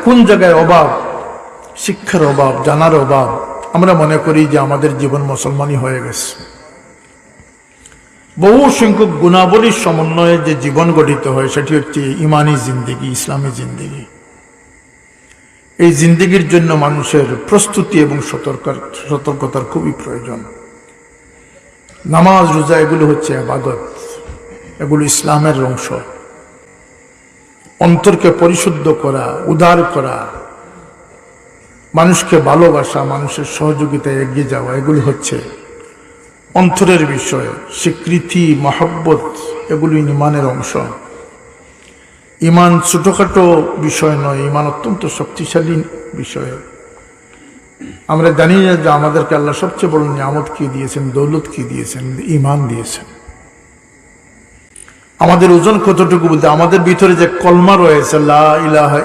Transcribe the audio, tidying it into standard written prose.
কোন জায়গায় অভাব, শিক্ষার অভাব, জানার অভাব। আমরা মনে করি যে আমাদের জীবন মুসলমানই হয়ে গেছে। বহু সংখ্যক গুণাবলীর সমন্বয়ে যে জীবন গঠিত হয় সেটি হচ্ছে ইমানি জিন্দেগি, ইসলামী জিন্দেগি। এই জিন্দেগির জন্য মানুষের প্রস্তুতি এবং সতর্কতার খুবই প্রয়োজন। নামাজ, রোজা এগুলো হচ্ছে ইবাদত, এগুলো ইসলামের অংশ। অন্তরকে পরিশুদ্ধ করা, উদার করা, মানুষকে ভালোবাসা, মানুষের সহযোগিতায় এগিয়ে যাওয়া, এগুলো হচ্ছে অন্তরের বিষয়। স্বীকৃতি, মহব্বত এগুলি ইমানের অংশ। ইমান ছোটখাটো বিষয় নয়, ইমান অত্যন্ত শক্তিশালী বিষয়। আমরা জানি না যে আমাদেরকে আল্লাহ সবচেয়ে বড় নিয়ামত কি দিয়েছেন, দৌলত কি দিয়েছেন, ইমান দিয়েছেন। আমাদের ওজন কতটুকু বলতে, আমাদের ভিতরে যে কলমা রয়েছে লা ইলাহা